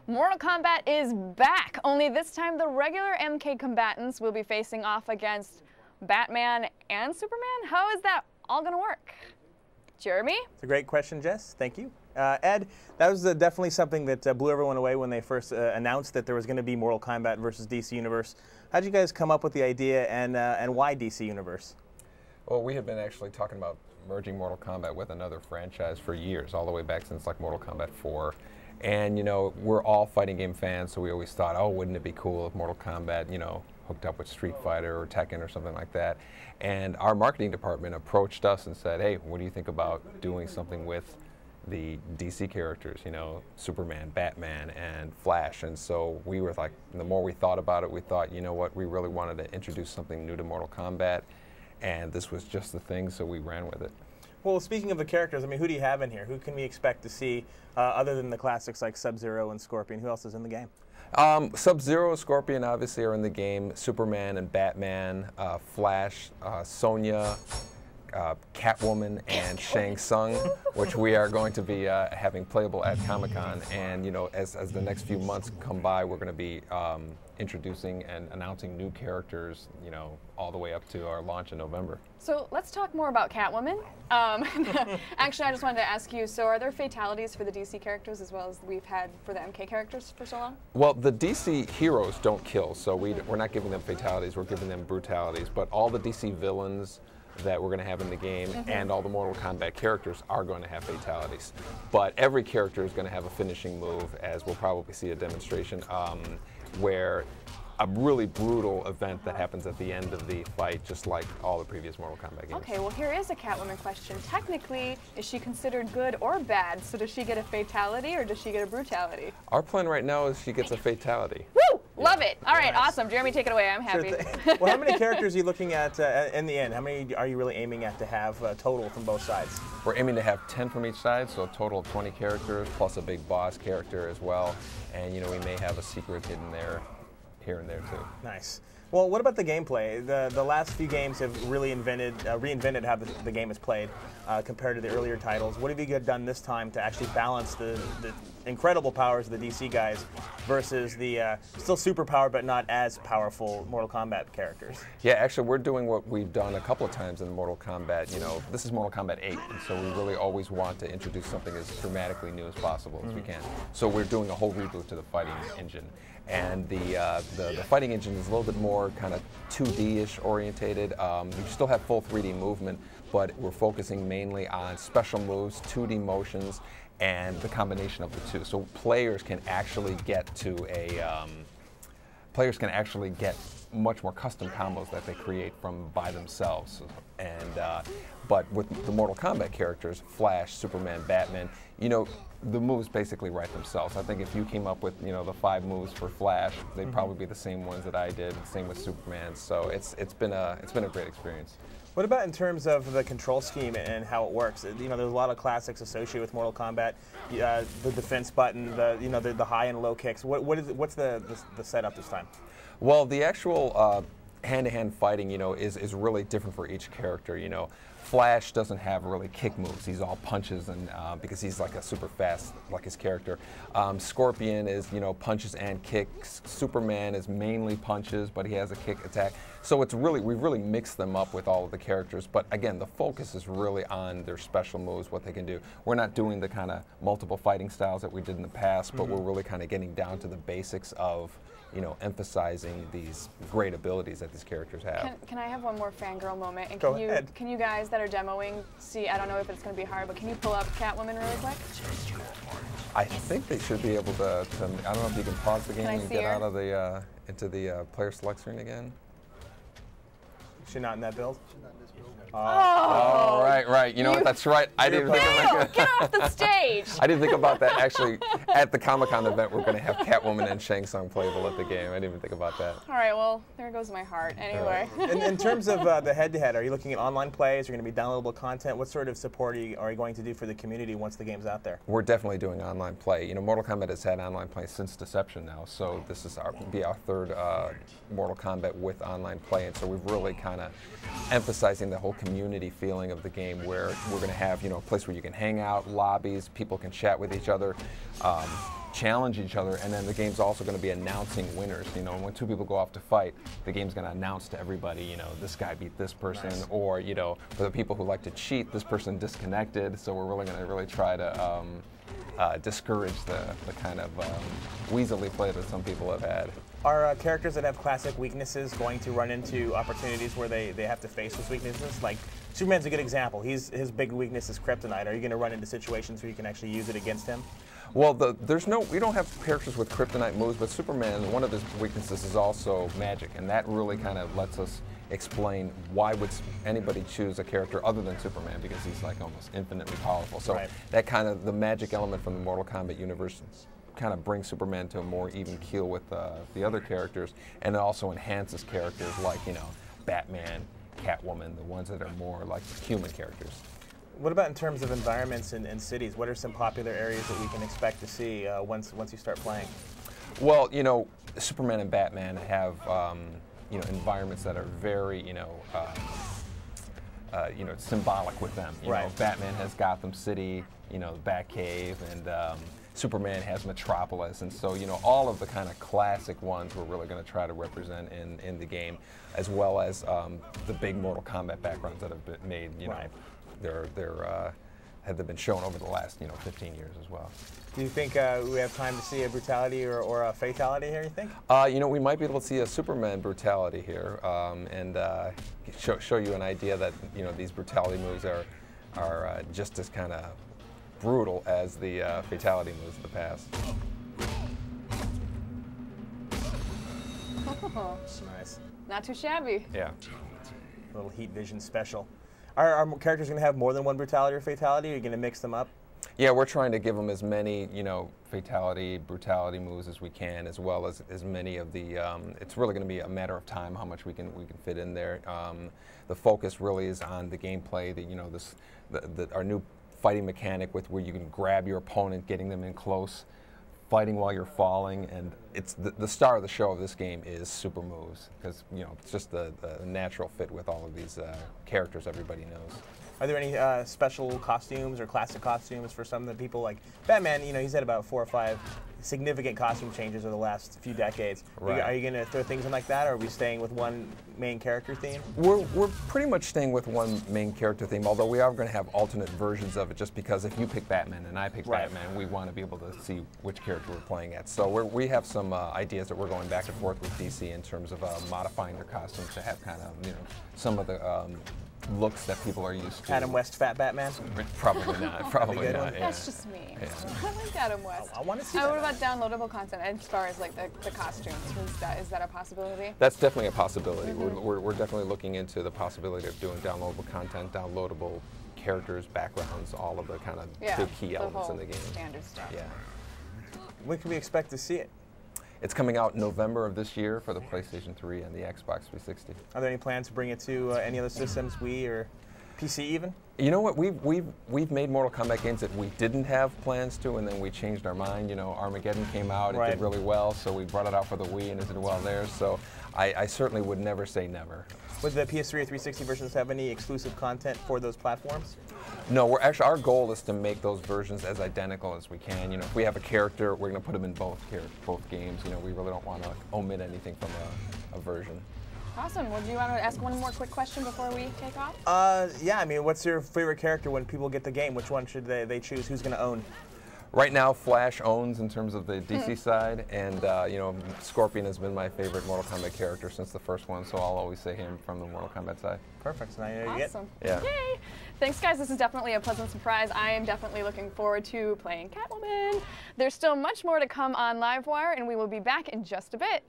Mortal Kombat is back, only this time the regular MK combatants will be facing off against Batman and Superman. How is that all going to work? Jeremy? It's a great question, Jess. Thank you. Ed, that was definitely something that blew everyone away when they first announced that there was going to be Mortal Kombat versus DC Universe. How did you guys come up with the idea, and why DC Universe? Well, we had been actually talking about merging Mortal Kombat with another franchise for years, all the way back since like Mortal Kombat 4. And, you know, we're all fighting game fans, so we always thought, oh, wouldn't it be cool if Mortal Kombat, you know, hooked up with Street Fighter or Tekken or something like that. And our marketing department approached us and said, hey, what do you think about doing something with the DC characters, you know, Superman, Batman, and Flash? And so we were like, the more we thought about it, we thought, you know what, we really wanted to introduce something new to Mortal Kombat, and this was just the thing, so we ran with it. Well, speaking of the characters, I mean, who do you have in here? Who can we expect to see other than the classics like Sub-Zero and Scorpion? Who else is in the game? Sub-Zero and Scorpion obviously are in the game. Superman and Batman, Flash, Sonya, Catwoman, and Shang Tsung, which we are going to be having playable at Comic-Con. And you know, as the next few months come by, we're going to be introducing and announcing new characters, you know, all the way up to our launch in November. So let's talk more about Catwoman. Actually, I just wanted to ask you, so are there fatalities for the DC characters as well as we've had for the MK characters for so long? Well, the DC heroes don't kill, so we're not giving them fatalities, we're giving them brutalities. But all the DC villains that we're going to have in the game and all the Mortal Kombat characters are going to have fatalities. But every character is going to have a finishing move, as we'll probably see a demonstration, where a really brutal event that happens at the end of the fight, just like all the previous Mortal Kombat games. Okay, well here is a Catwoman question. Technically, is she considered good or bad? So does she get a fatality or does she get a brutality? Our plan right now is she gets a fatality. Woo! Love it. All right, awesome. Jeremy, take it away. I'm happy. Sure. Well, how many characters are you looking at in the end? How many are you really aiming at to have total from both sides? We're aiming to have 10 from each side, so a total of 20 characters, plus a big boss character as well. And, you know, we may have a secret hidden there, here and there, too. Nice. Well, what about the gameplay? The last few games have really reinvented how the game is played compared to the earlier titles. What have you done this time to actually balance the incredible powers of the DC guys versus the still super powered but not as powerful Mortal Kombat characters? Yeah, actually, we're doing what we've done a couple of times in Mortal Kombat. You know, this is Mortal Kombat 8, and so we really always want to introduce something as dramatically new as possible as we can. So we're doing a whole reboot to the fighting engine. And the fighting engine is a little bit more kind of 2D-ish orientated. You still have full 3D movement, but we're focusing mainly on special moves, 2D motions, and the combination of the two. So players can actually get to much more custom combos that they create by themselves. And but with the Mortal Kombat characters, Flash, Superman, Batman, you know, the moves basically write themselves. I think if you came up with, you know, the 5 moves for Flash, they'd probably be the same ones that I did. Same with Superman. So it's been a great experience. What about in terms of the control scheme and how it works? You know, there's a lot of classics associated with Mortal Kombat. The defense button, the high and low kicks. What's the setup this time? Well, the actual hand-to-hand fighting, you know, is really different for each character. You know, Flash doesn't have really kick moves. He's all punches, and because he's like a super fast, like his character. Scorpion is, you know, punches and kicks. Superman is mainly punches, but he has a kick attack. So it's really, we've really mixed them up with all of the characters. But again, the focus is really on their special moves, what they can do. We're not doing the kind of multiple fighting styles that we did in the past, but we're really kind of getting down to the basics of, you know, emphasizing these great abilities that these characters have. Can I have one more fangirl moment? And Go ahead. Can you guys that are demoing see? I don't know if it's going to be hard, but can you pull up Catwoman really quick? I think they should be able to I don't know if you can pause the game and get her? out of the into the player select screen again. Is she not in that build? Oh, right. You know what? That's right. I didn't think of Get off the stage! I didn't think about that. Actually, at the Comic-Con event, we're going to have Catwoman and Shang Tsung playable at the game. I didn't even think about that. All right, well, there goes my heart. Anyway. In terms of the head-to-head, are you looking at online plays? Are you going to be downloadable content? What sort of support are you going to do for the community once the game's out there? We're definitely doing online play. You know, Mortal Kombat has had online play since Deception now, so this is our 3rd Mortal Kombat with online play, and so we've really kind of emphasizing the whole community feeling of the game where we're going to have, you know, a place where you can hang out, lobbies, people can chat with each other, challenge each other, and then the game's also going to be announcing winners. You know, when two people go off to fight, the game's going to announce to everybody, you know, this guy beat this person, nice. or, you know, for the people who like to cheat, this person disconnected. So we're really going to try to discourage the kind of weaselly play that some people have had. Are characters that have classic weaknesses going to run into opportunities where they have to face those weaknesses? Like, Superman's a good example. His big weakness is kryptonite. Are you going to run into situations where you can actually use it against him? Well, we don't have characters with kryptonite moves, but Superman, one of his weaknesses is also magic, and that really kind of lets us explain why would anybody choose a character other than Superman, because he's like almost infinitely powerful. So right. that kind of, the magic element from the Mortal Kombat universe kind of brings Superman to a more even keel with the other characters, and it also enhances characters like, you know, Batman, Catwoman, the ones that are more like human characters. What about in terms of environments and cities? What are some popular areas that we can expect to see once you start playing? Well, you know, Superman and Batman have you know, environments that are very, you know, symbolic with them. You right. know, Batman has Gotham City, you know, the Batcave, and Superman has Metropolis, and so, you know, all of the kind of classic ones we're really going to try to represent in the game, as well as the big Mortal Kombat backgrounds that have been made. You right. know, have been shown over the last, you know, 15 years as well. Do you think we have time to see a brutality or a fatality here, you think? You know, we might be able to see a Superman brutality here, and show you an idea that, you know, these brutality moves are just as kind of brutal as the fatality moves of the past. Oh, nice. not too shabby. Yeah. A little heat vision special. Are characters going to have more than one brutality or fatality? Or are you going to mix them up? Yeah, we're trying to give them as many, you know, fatality, brutality moves as we can, as well as many of the. It's really going to be a matter of time how much we can fit in there. The focus really is on the gameplay. You know, our new fighting mechanic with where you can grab your opponent, getting them in close, fighting while you're falling, and it's the star of the show of this game is super moves, because, you know, it's just the natural fit with all of these characters everybody knows. Are there any special costumes or classic costumes for some of the people? Like Batman, you know, he's had about 4 or 5 significant costume changes over the last few decades. Right. Are you going to throw things in like that, or are we staying with one main character theme? We're pretty much staying with one main character theme, although we are going to have alternate versions of it, just because if you pick Batman and I pick right. Batman, we want to be able to see which character we're playing at. So we have some ideas that we're going back and forth with DC in terms of modifying their costumes to have kind of, you know, some of the looks that people are used to. Adam West fat Batman? Probably not. Probably not. Yeah. That's just me. Yeah. I like Adam West. I want to see What about downloadable content as far as like the costumes? Is that a possibility? That's definitely a possibility. Mm-hmm. We're definitely looking into the possibility of doing downloadable content, downloadable characters, backgrounds, all of the kind of big key elements in the game. Standard stuff. Yeah. When can we expect to see it? It's coming out in November of this year for the PlayStation 3 and the Xbox 360. Are there any plans to bring it to any other systems, Wii or PC even? You know what? We've made Mortal Kombat games that we didn't have plans to, and then we changed our mind. You know, Armageddon came out, it did really well, so we brought it out for the Wii, and it did well there. So I certainly would never say never. Would the PS3 or 360 versions have any exclusive content for those platforms? No, our goal is to make those versions as identical as we can. You know, if we have a character, we're going to put them in both games. You know, we really don't want to omit anything from a version. Awesome. Well, do you want to ask one more quick question before we take off? Yeah, I mean, what's your favorite character when people get the game? Which one should they choose? Who's going to own? Right now, Flash owns in terms of the DC side, and you know, Scorpion has been my favorite Mortal Kombat character since the first one, so I'll always say him from the Mortal Kombat side. Perfect. So now you know you Awesome. Yeah. Yay! Thanks, guys. This is definitely a pleasant surprise. I am definitely looking forward to playing Catwoman. There's still much more to come on LiveWire, and we will be back in just a bit.